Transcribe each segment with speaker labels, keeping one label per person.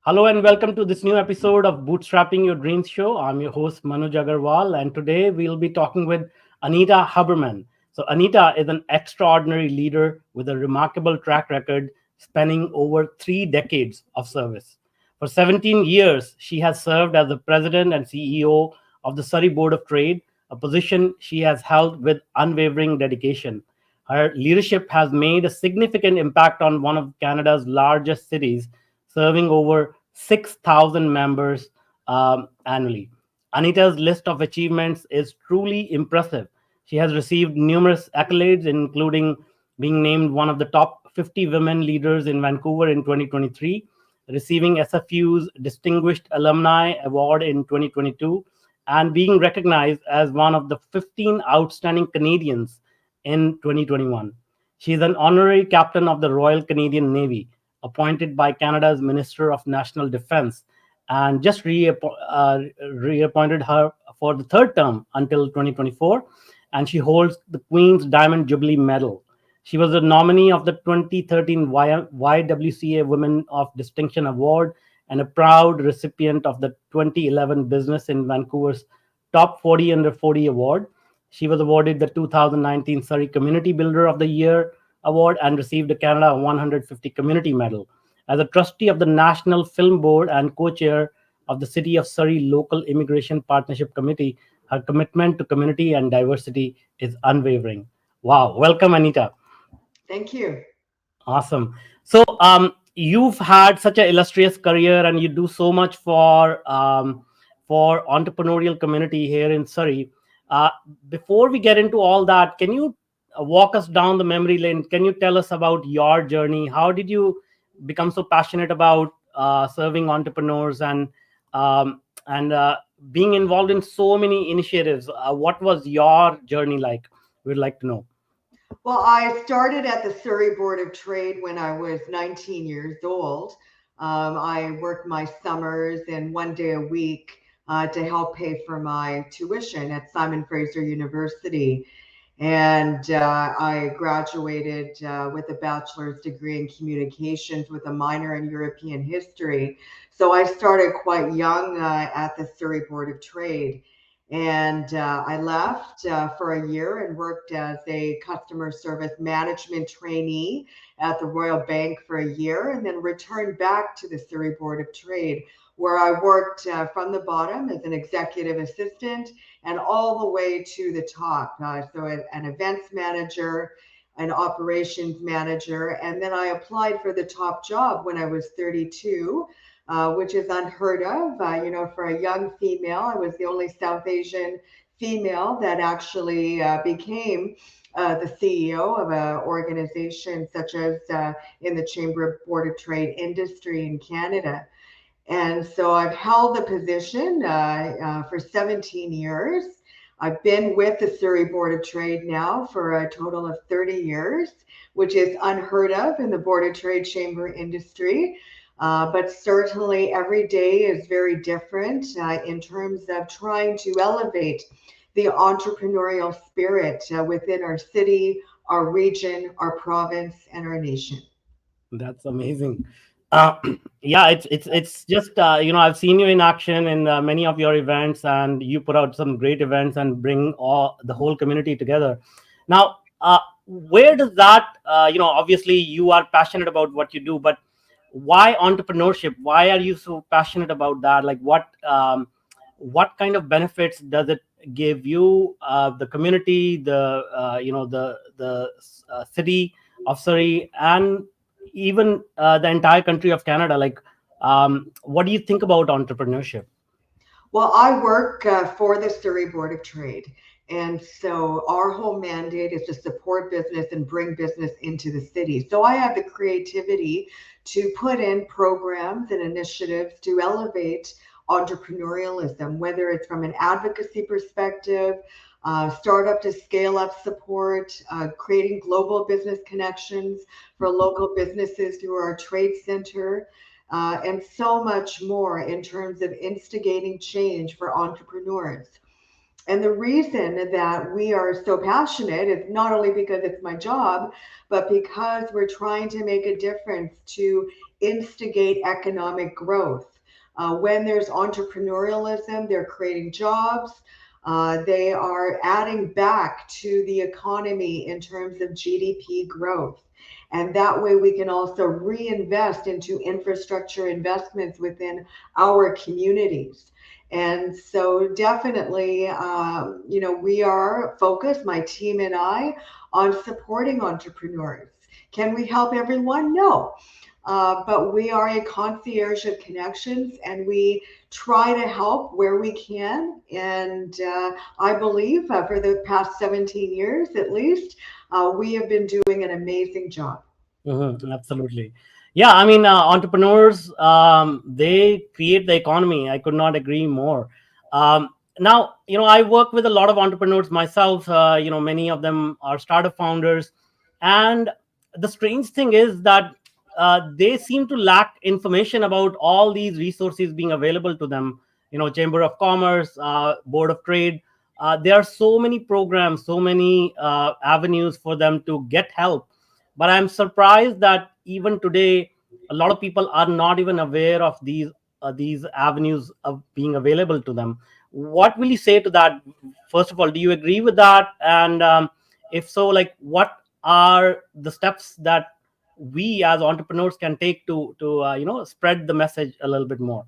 Speaker 1: Hello and welcome to this new episode of Bootstrapping Your Dreams Show. I'm your host Manoj Agarwal, and today we'll be talking with Anita Huberman. So, Anita is an extraordinary leader with a remarkable track record spanning over 3 decades of service. For 17 years, she has served as the president and CEO of the Surrey Board of Trade, a position she has held with unwavering dedication. Her leadership has made a significant impact on one of Canada's largest cities, serving over 6,000 members annually. Anita's list of achievements is truly impressive. She has received numerous accolades, including being named one of the top 50 women leaders in Vancouver in 2023, receiving SFU's Distinguished Alumni Award in 2022, and being recognized as one of the 15 outstanding Canadians in 2021. She is an honorary captain of the Royal Canadian Navy, appointed by Canada's Minister of National Defense, and just reappointed her for the third term until 2024. And she holds the Queen's Diamond Jubilee Medal. She was a nominee of the 2013 YWCA Women of Distinction Award and a proud recipient of the 2011 Business in Vancouver's Top 40 Under 40 Award. She was awarded the 2019 Surrey Community Builder of the Year Award and received the Canada 150 Community Medal. As a trustee of the National Film Board and co-chair of the City of Surrey Local Immigration Partnership Committee, her commitment to community and diversity is unwavering. Wow. Welcome, Anita.
Speaker 2: Thank you.
Speaker 1: Awesome. So, you've had such an illustrious career, and you do so much for entrepreneurial community here in Surrey. Uh, Before we get into all that, can you walk us down the memory lane? Can you tell us about your journey? How did you become so passionate about serving entrepreneurs and being involved in so many initiatives? What was your journey like? We'd like to know.
Speaker 2: Well, I started at the Surrey Board of Trade when I was 19 years old. I worked my summers and 1 day a week to help pay for my tuition at Simon Fraser University. And I graduated with a bachelor's degree in communications with a minor in European history. So I started quite young at the Surrey Board of Trade. And I left for a year and worked as a customer service management trainee at the Royal Bank for a year, and then returned back to the Surrey Board of Trade, where I worked from the bottom as an executive assistant and all the way to the top. So an events manager, an operations manager, and then I applied for the top job when I was 32, which is unheard of. For a young female, I was the only South Asian female that actually became the CEO of an organization such as in the Chamber Board of Trade industry in Canada. And so I've held the position for 17 years. I've been with the Surrey Board of Trade now for a total of 30 years, which is unheard of in the Board of Trade chamber industry. But certainly every day is very different in terms of trying to elevate the entrepreneurial spirit within our city, our region, our province, and our nation.
Speaker 1: That's amazing. Uh, yeah, it's just I've seen you in action in many of your events, and you put out some great events and bring all the whole community together. Now, where does that obviously you are passionate about what you do, but why entrepreneurship? Why are you so passionate about that? Like, what kind of benefits does it give you, the community, the city of Surrey, and even the entire country of Canada? Like, what do you think about entrepreneurship?
Speaker 2: Well, I work for the Surrey Board of Trade. And so our whole mandate is to support business and bring business into the city. So I have the creativity to put in programs and initiatives to elevate entrepreneurialism, whether it's from an advocacy perspective, startup to scale up support, creating global business connections for local businesses through our trade center, and so much more in terms of instigating change for entrepreneurs. And the reason that we are so passionate is not only because it's my job, but because we're trying to make a difference to instigate economic growth. When there's entrepreneurialism, they're creating jobs. They are adding back to the economy in terms of GDP growth. And that way we can also reinvest into infrastructure investments within our communities. And so definitely, we are focused, my team and I, on supporting entrepreneurs. Can we help everyone? No. But we are a concierge of connections and we try to help where we can. And I believe for the past 17 years at least, we have been doing an amazing job.
Speaker 1: Absolutely. Yeah, I mean, entrepreneurs, they create the economy. I could not agree more. Um, Now, I work with a lot of entrepreneurs myself. Many of them are startup founders. And the strange thing is that they seem to lack information about all these resources being available to them. Chamber of Commerce, Board of Trade. There are so many programs, so many avenues for them to get help, but I'm surprised that even today a lot of people are not even aware of these avenues of being available to them. What will you say to that? First of all, do you agree with that? And if so, like, what are the steps that we as entrepreneurs can take to spread the message a little bit more?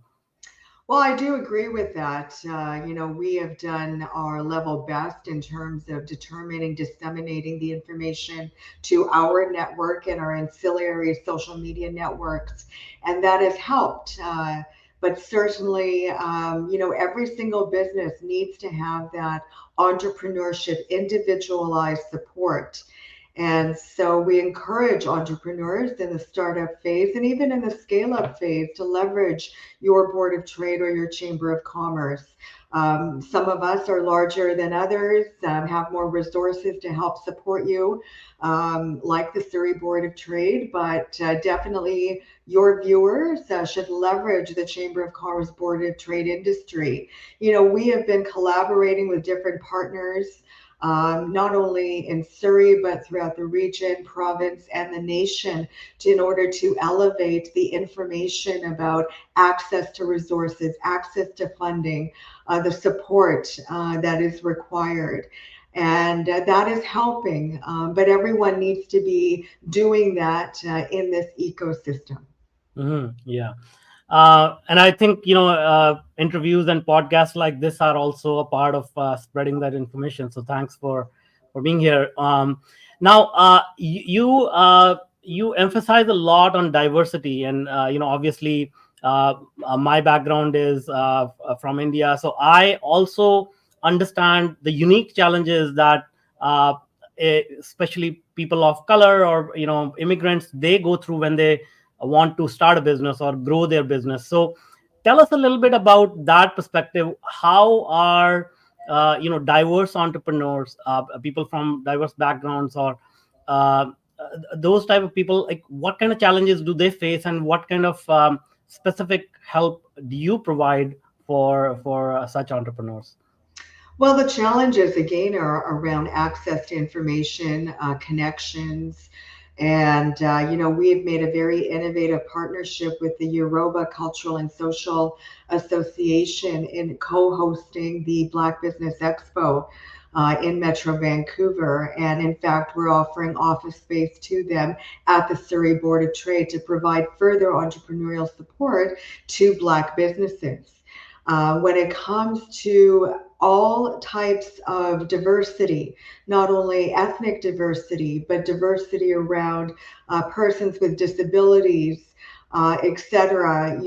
Speaker 2: Well, I do agree with that. We have done our level best in terms of determining, disseminating the information to our network and our ancillary social media networks, and that has helped. But certainly, every single business needs to have that entrepreneurship, individualized support. And so we encourage entrepreneurs in the startup phase and even in the scale up phase to leverage your Board of Trade or your Chamber of Commerce. Some of us are larger than others, have more resources to help support you, like the Surrey Board of Trade, but definitely your viewers should leverage the Chamber of Commerce Board of Trade industry. We have been collaborating with different partners, not only in Surrey, but throughout the region, province, and the nation, in order to elevate the information about access to resources, access to funding, the support that is required. And that is helping, but everyone needs to be doing that in this ecosystem.
Speaker 1: Yeah. And I think interviews and podcasts like this are also a part of spreading that information. So thanks for being here. Now, you emphasize a lot on diversity, and obviously, my background is from India, so I also understand the unique challenges that especially people of color or immigrants, they go through when they want to start a business or grow their business. So tell us a little bit about that perspective. How are diverse entrepreneurs, people from diverse backgrounds, or uh, those type of people, like, what kind of challenges do they face, and what kind of specific help do you provide for such entrepreneurs?
Speaker 2: Well, the challenges again are around access to information, connections, and we've made a very innovative partnership with the Yoruba Cultural and Social Association in co-hosting the Black Business Expo in Metro Vancouver. And in fact, we're offering office space to them at the Surrey Board of Trade to provide further entrepreneurial support to Black businesses. When it comes to all types of diversity, not only ethnic diversity, but diversity around persons with disabilities, etc.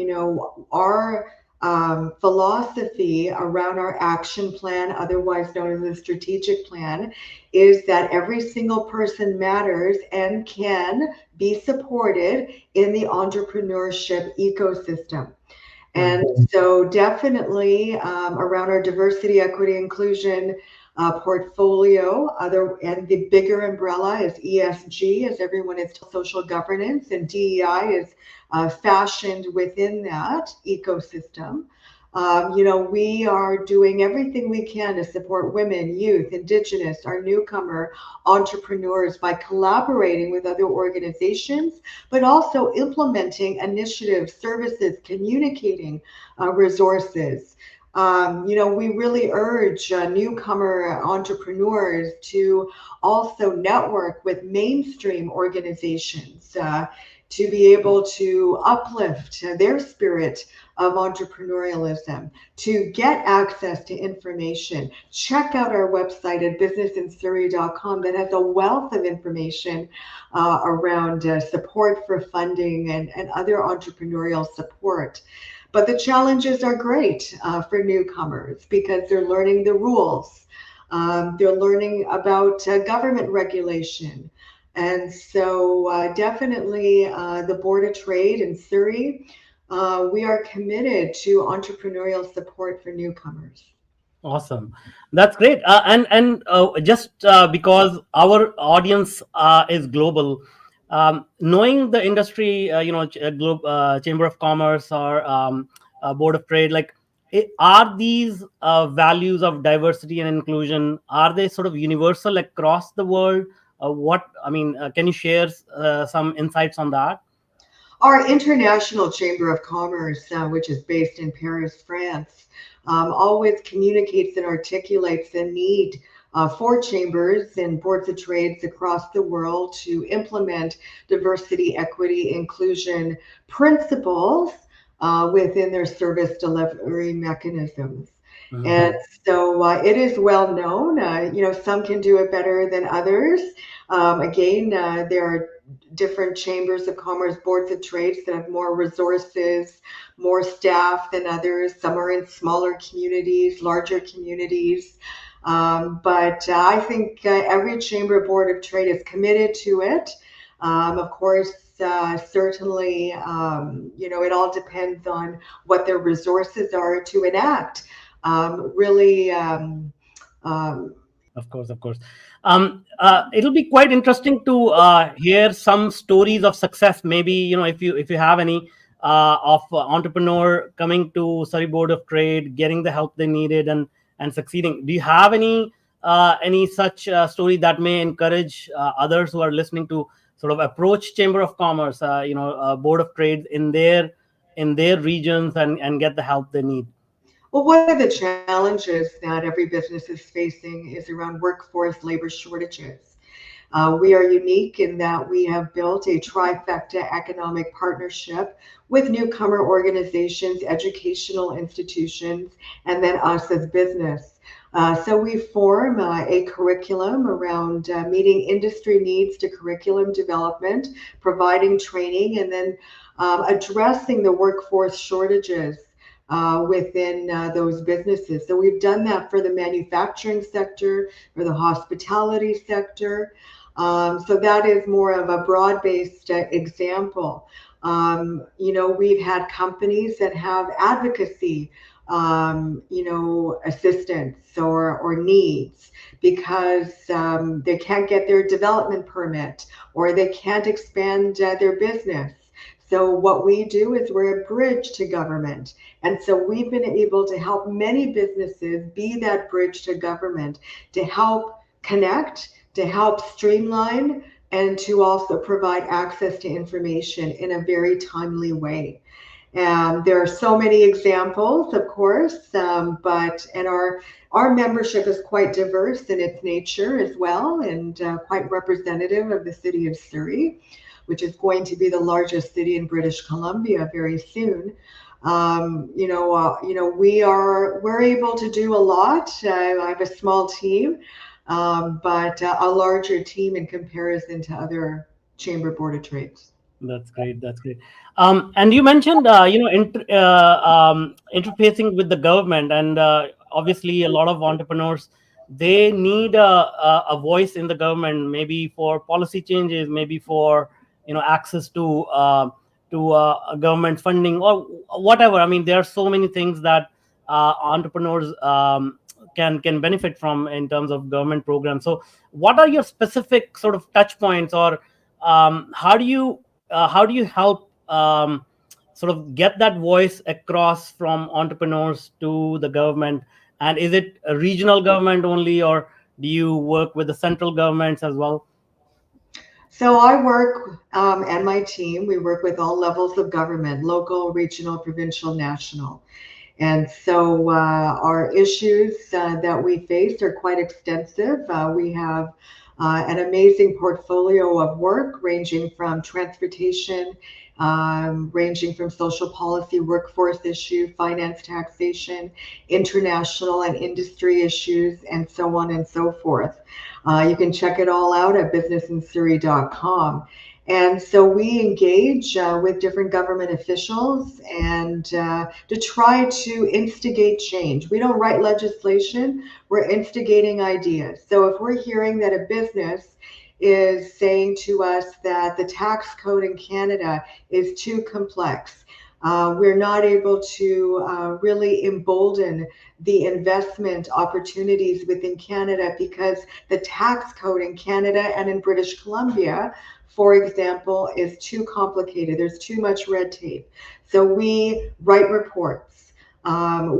Speaker 2: Our philosophy around our action plan, otherwise known as the strategic plan, is that every single person matters and can be supported in the entrepreneurship ecosystem. And so definitely around our diversity, equity, inclusion portfolio, and the bigger umbrella is ESG, as everyone is social governance, and DEI is fashioned within that ecosystem. We are doing everything we can to support women, youth, Indigenous, our newcomer entrepreneurs by collaborating with other organizations, but also implementing initiatives, services, communicating resources. We really urge newcomer entrepreneurs to also network with mainstream organizations to be able to uplift their spirit of entrepreneurialism, to get access to information. Check out our website at businessinsurrey.com that has a wealth of information around support for funding and other entrepreneurial support. But the challenges are great for newcomers because they're learning the rules. They're learning about government regulation. And so, definitely, the Board of Trade in Surrey, we are committed to entrepreneurial support for newcomers.
Speaker 1: Awesome, that's great. And just because our audience is global, knowing the industry, Chamber of Commerce or Board of Trade, like, are these values of diversity and inclusion, are they sort of universal across the world? Can you share some insights on that?
Speaker 2: Our International Chamber of Commerce, which is based in Paris, France, always communicates and articulates the need for chambers and boards of trades across the world to implement diversity, equity, inclusion principles within their service delivery mechanisms. And
Speaker 1: Mhm.
Speaker 2: so it is well known. Some can do it better than others. Again, there are different chambers of commerce, boards of trades that have more resources, more staff than others. Some are in smaller communities, larger communities. But I think every chamber board of trade is committed to it. Of course, certainly, it all depends on what their resources are to enact. Really, um,
Speaker 1: Of course, of course. It'll be quite interesting to hear some stories of success. Maybe, if you have any of entrepreneur coming to Surrey Board of Trade, getting the help they needed and succeeding. Do you have any such story that may encourage others who are listening to sort of approach Chamber of Commerce, Board of Trade in their regions and get the help they need?
Speaker 2: well, one of the challenges that every business is facing is around workforce labor shortages. We are unique in that we have built a trifecta economic partnership with newcomer organizations, educational institutions, and then us as business. So we form a curriculum around meeting industry needs to curriculum development, providing training, and then addressing the workforce shortages within those businesses. So we've done that for the manufacturing sector, for the hospitality sector. So that is more of a broad-based example. We've had companies that have advocacy, assistance or needs because they can't get their development permit or they can't expand their business. So what we do is we're a bridge to government. And so we've been able to help many businesses be that bridge to government to help connect, to help streamline, and to also provide access to information in a very timely way. And there are so many examples, of course, but and our membership is quite diverse in its nature as well, and quite representative of the city of Surrey, which is going to be the largest city in British Columbia very soon. We're able to do a lot. I have a small team, but a larger team in comparison to other chamber board of trades.
Speaker 1: That's great. That's great. And you mentioned, interfacing with the government, and obviously, a lot of entrepreneurs, they need a voice in the government, maybe for policy changes, maybe for access to government funding or whatever. I mean, there are so many things that entrepreneurs can benefit from in terms of government programs. So, what are your specific sort of touch points, or how do you help sort of get that voice across from entrepreneurs to the government? And is it a regional government only, or do you work with the central governments as well?
Speaker 2: So I work, and my team, we work with all levels of government, local, regional, provincial, national. And so our issues that we face are quite extensive. We have an amazing portfolio of work ranging from transportation, ranging from social policy, workforce issue, finance, taxation, international and industry issues, and so on and so forth. You can check it all out at businessinsurrey.com. And so we engage with different government officials and to try to instigate change. We don't write legislation, we're instigating ideas. So if we're hearing that a business is saying to us that the tax code in Canada is too complex, we're not able to really embolden the investment opportunities within Canada because the tax code in Canada and in British Columbia, for example, is too complicated. There's too much red tape. So we write reports.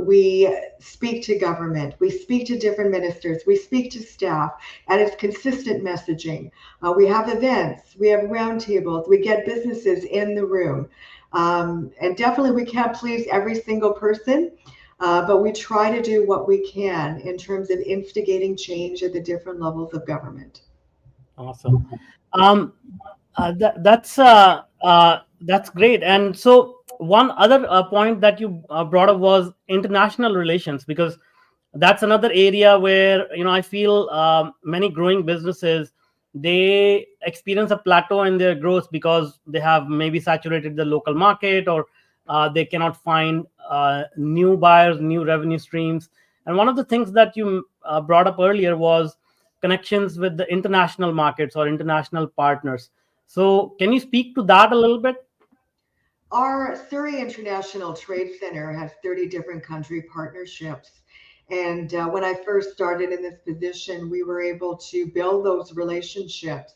Speaker 2: We speak to government. We speak to different ministers. We speak to staff, and it's consistent messaging. We have events. We have roundtables. We get businesses in the room. And definitely we can't please every single person, but we try to do what we can in terms of instigating change at the different levels of government.
Speaker 1: Awesome. Um, that's great. And so one other point that you brought up was international relations, because that's another area where I feel many growing businesses, they experience a plateau in their growth because they have maybe saturated the local market, or they cannot find new buyers, new revenue streams. And one of the things that you brought up earlier was connections with the international markets or international partners. So can you speak to that a little bit?
Speaker 2: Our Surrey International Trade Center has 30 different country partnerships. And when I first started in this position, we were able to build those relationships.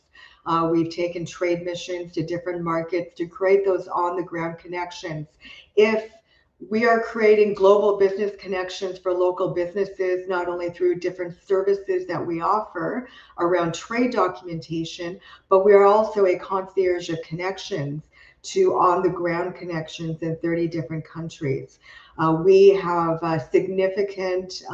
Speaker 2: We've taken trade missions to different markets to create those on the ground connections. If we are creating global business connections for local businesses, not only through different services that we offer around trade documentation, but we are also a concierge of connections to on the ground connections in 30 different countries. We have significant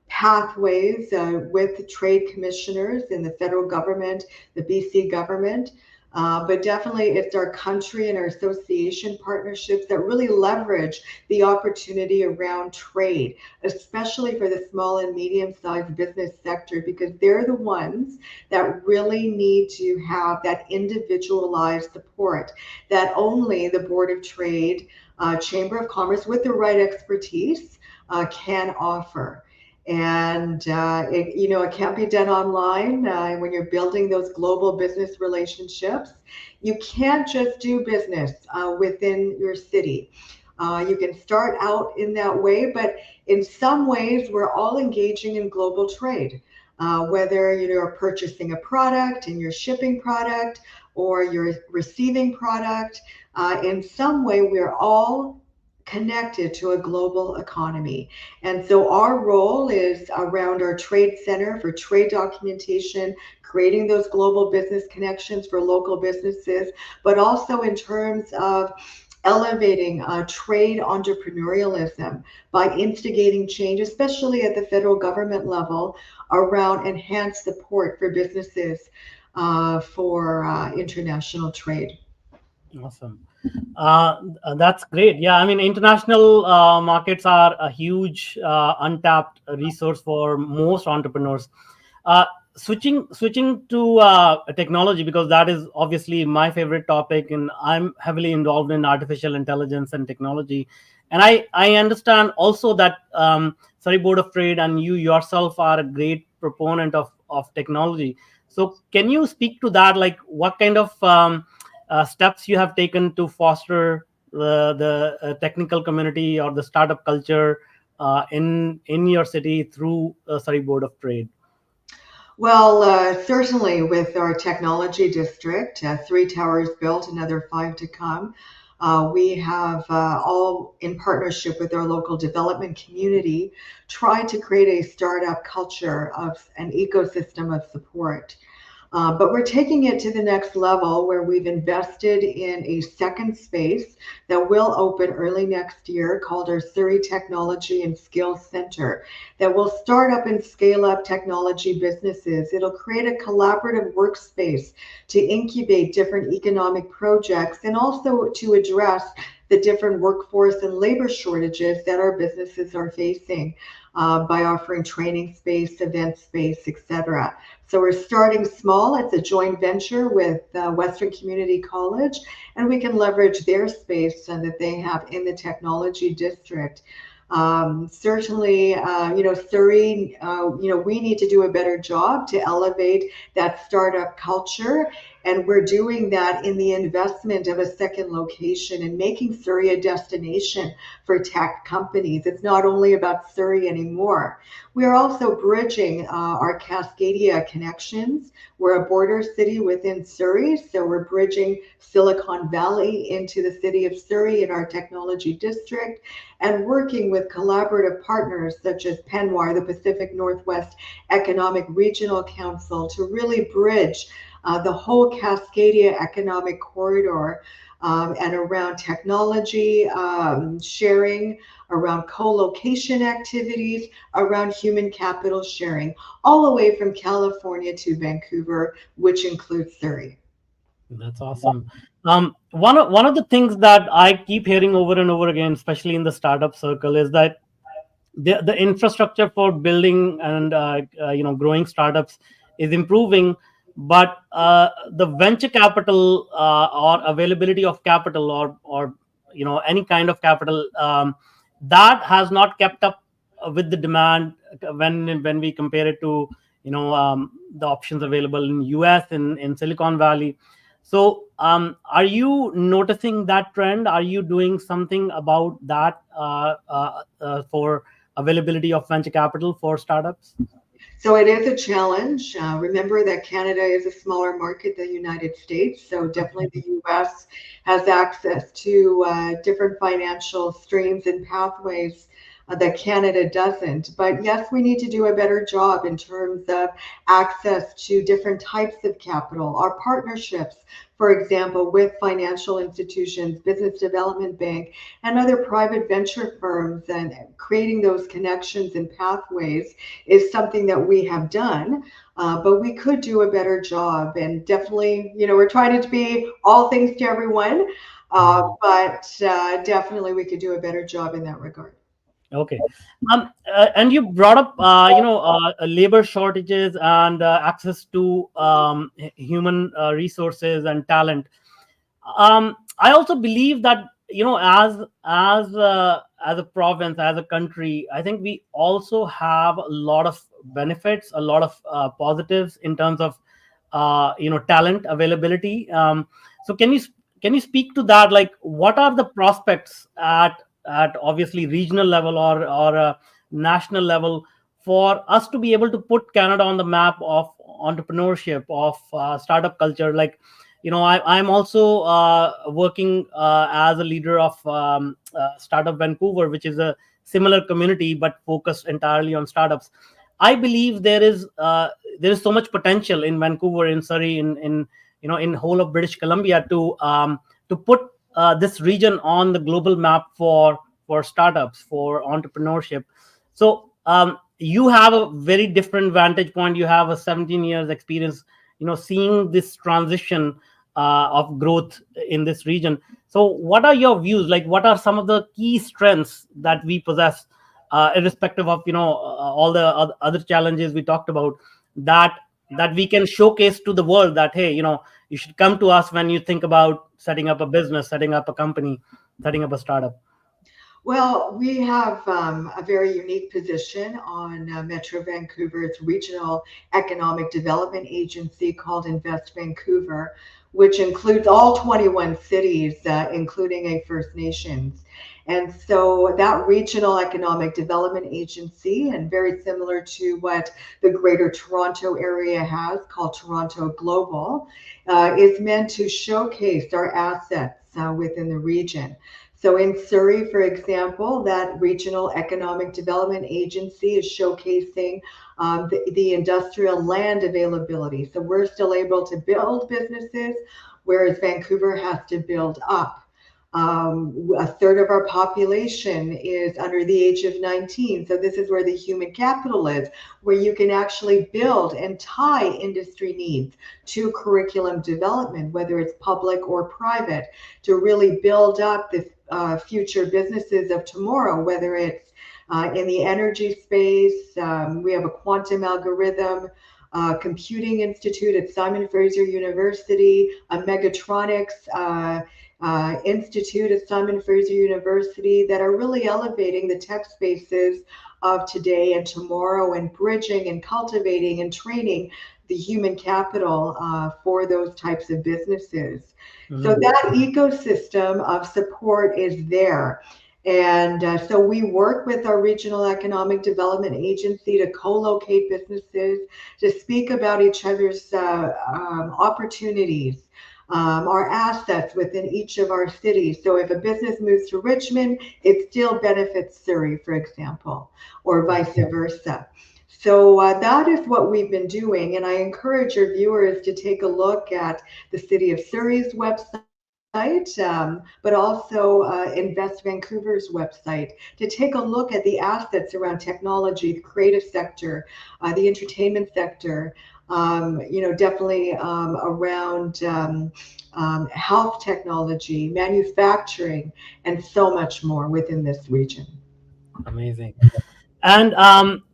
Speaker 2: pathways with trade commissioners in the federal government, the BC government. But definitely it's our country and our association partnerships that really leverage the opportunity around trade, especially for the small and medium-sized business sector, because they're the ones that really need to have that individualized support that only the Board of Trade, Chamber of Commerce with the right expertise can offer. And it can't be done online when you're building those global business relationships. You can't just do business within your city. You can start out in that way, but in some ways, we're all engaging in global trade. Whether you're purchasing a product and you're shipping product, or you're receiving product, in some way, we're all connected to a global economy. And so our role is around our trade center for trade documentation, creating those global business connections for local businesses, but also in terms of elevating trade entrepreneurialism by instigating change, especially at the federal government level, around enhanced support for businesses for international trade.
Speaker 1: Awesome. That's great. Yeah, I mean, international markets are a huge untapped resource for most entrepreneurs. Switching to technology, because that is obviously my favorite topic, and I'm heavily involved in artificial intelligence and technology. And I understand also that Surrey Board of Trade and you yourself are a great proponent of technology. So can you speak to that? Like, what kind of steps you have taken to foster the technical community or the startup culture in your city through Surrey Board of Trade?
Speaker 2: Well, certainly with our technology district, 3 towers built, another 5 to come. We have all in partnership with our local development community tried to create a startup culture of an ecosystem of support. But we're taking it to the next level where we've invested in a second space that will open early next year called our Surrey Technology and Skills Center that will start up and scale up technology businesses. It'll create a collaborative workspace to incubate different economic projects and also to address the different workforce and labor shortages that our businesses are facing by offering training space, event space, etc. So we're starting small. It's a joint venture with Western Community College, and we can leverage their space that they have in the technology district. Certainly, Surrey, we need to do a better job to elevate that startup culture. And we're doing that in the investment of a second location and making Surrey a destination for tech companies. It's not only about Surrey anymore. We are also bridging our Cascadia connections. We're a border city within Surrey, so we're bridging Silicon Valley into the city of Surrey in our technology district and working with collaborative partners such as Penwar, the Pacific Northwest Economic Regional Council, to really bridge the whole Cascadia economic corridor and around technology sharing, around co-location activities, around human capital sharing, all the way from California to Vancouver, which includes Surrey.
Speaker 1: That's awesome. One of the things that I keep hearing over and over again, especially in the startup circle, is that the infrastructure for building and growing startups is improving, but the venture capital or availability of capital or any kind of capital that has not kept up with the demand when we compare it to the options available in US in Silicon Valley. So are you noticing that trend? Are you doing something about that for availability of venture capital for startups?
Speaker 2: So it is a challenge. Remember that Canada is a smaller market than the United States. So definitely the US has access to different financial streams and pathways that Canada doesn't. But yes, we need to do a better job in terms of access to different types of capital, our partnerships, for example, with financial institutions, business development bank, and other private venture firms, and creating those connections and pathways is something that we have done. But we could do a better job. And definitely, we're trying to be all things to everyone, but definitely we could do a better job in that regard.
Speaker 1: Okay. And you brought up, labor shortages and access to human resources and talent. I also believe that as a province, as a country, I think we also have a lot of benefits, a lot of positives in terms of talent availability. So can you speak to that? Like, what are the prospects at obviously regional level or national level for us to be able to put Canada on the map of entrepreneurship, of startup culture? Like, I'm also working as a leader of Startup Vancouver, which is a similar community but focused entirely on startups. I believe there is so much potential in Vancouver, in Surrey, in whole of British Columbia to put this region on the global map for startups, for entrepreneurship. So you have a very different vantage point. You have a 17 years experience, seeing this transition of growth in this region. So what are your views? Like, what are some of the key strengths that we possess, irrespective of all the other challenges we talked about, that we can showcase to the world that, hey, you should come to us when you think about setting up a business, setting up a company, setting up a startup?
Speaker 2: Well, we have a very unique position on Metro Vancouver's regional economic development agency called Invest Vancouver, which includes all 21 cities, including a First Nations. And so that regional economic development agency, and very similar to what the Greater Toronto Area has called Toronto Global, is meant to showcase our assets within the region. So in Surrey, for example, that Regional Economic Development Agency is showcasing the industrial land availability. So we're still able to build businesses, whereas Vancouver has to build up. A third of our population is under the age of 19. So this is where the human capital is, where you can actually build and tie industry needs to curriculum development, whether it's public or private, to really build up the future businesses of tomorrow, whether it's in the energy space. We have a quantum algorithm computing institute at Simon Fraser University, a megatronics institute at Simon Fraser University, that are really elevating the tech spaces of today and tomorrow, and bridging and cultivating and training the human capital for those types of businesses. So that ecosystem of support is there. And so we work with our Regional Economic Development Agency to co-locate businesses, to speak about each other's opportunities, our assets within each of our cities. So if a business moves to Richmond, it still benefits Surrey, for example, or vice versa. So that is what we've been doing. And I encourage your viewers to take a look at the City of Surrey's website, but also Invest Vancouver's website, to take a look at the assets around technology, the creative sector, the entertainment sector, definitely around health technology, manufacturing, and so much more within this region.
Speaker 1: Amazing. And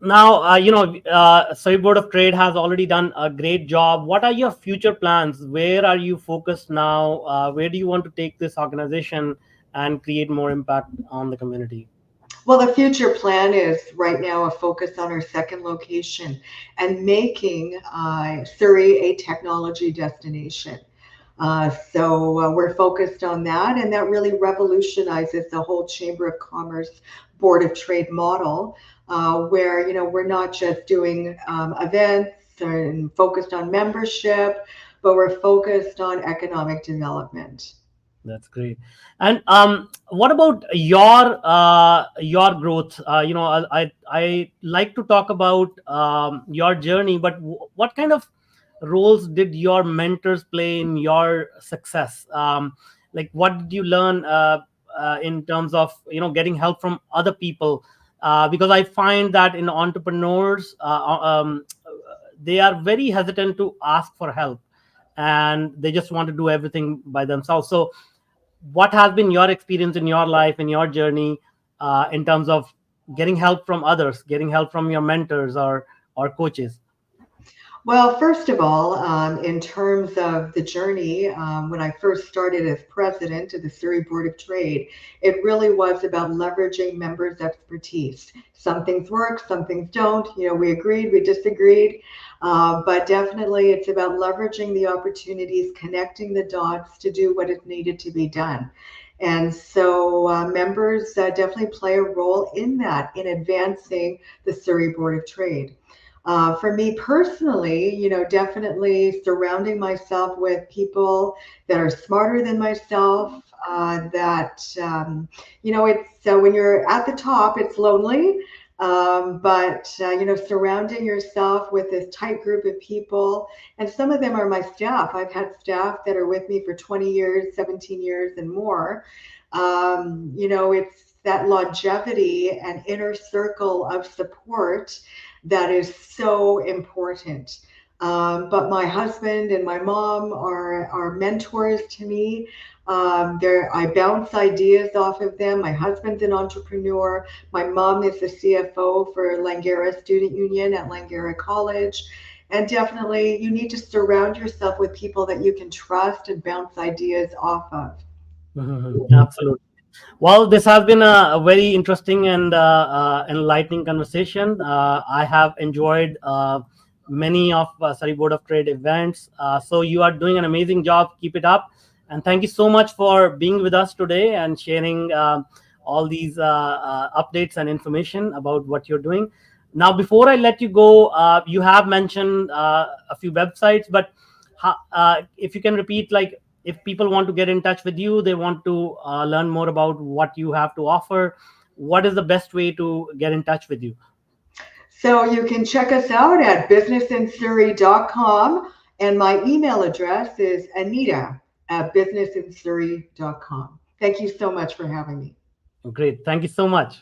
Speaker 1: now, Surrey Board of Trade has already done a great job. What are your future plans? Where are you focused now? Where do you want to take this organization and create more impact on the community?
Speaker 2: Well, the future plan is right now a focus on our second location and making Surrey a technology destination. So we're focused on that, and that really revolutionizes the whole Chamber of Commerce Board of Trade model, where we're not just doing events and focused on membership, but we're focused on economic development.
Speaker 1: That's great. And what about your growth? I like to talk about your journey, but what kind of roles did your mentors play in your success? Like, what did you learn in terms of getting help from other people? Because I find that in entrepreneurs, they are very hesitant to ask for help, and they just want to do everything by themselves. So what has been your experience in your life, in your journey, in terms of getting help from others, getting help from your mentors or coaches?
Speaker 2: Well, first of all, in terms of the journey, when I first started as president of the Surrey Board of Trade, it really was about leveraging members' expertise. Some things work, some things don't. We agreed, we disagreed, but definitely it's about leveraging the opportunities, connecting the dots to do what is needed to be done. And so members definitely play a role in that, in advancing the Surrey Board of Trade. For me personally, definitely surrounding myself with people that are smarter than myself, it's when you're at the top, it's lonely. But surrounding yourself with this tight group of people, and some of them are my staff. I've had staff that are with me for 20 years, 17 years and more. It's that longevity and inner circle of support that is so important. But my husband and my mom are mentors to me. I bounce ideas off of them. My husband's an entrepreneur. My mom is the CFO for Langara Student Union at Langara College. And definitely you need to surround yourself with people that you can trust and bounce ideas off of.
Speaker 1: Absolutely. Well, this has been a very interesting and enlightening conversation. I have enjoyed many of Surrey Board of Trade events. So you are doing an amazing job. Keep it up. And thank you so much for being with us today and sharing all these updates and information about what you're doing. Now, before I let you go, you have mentioned a few websites, but if you can repeat, like, if people want to get in touch with you, they want to learn more about what you have to offer, what is the best way to get in touch with you?
Speaker 2: So you can check us out at businessinsurrey.com. And my email address is Anita@businessinsurrey.com. Thank you so much for having me.
Speaker 1: Great. Thank you so much.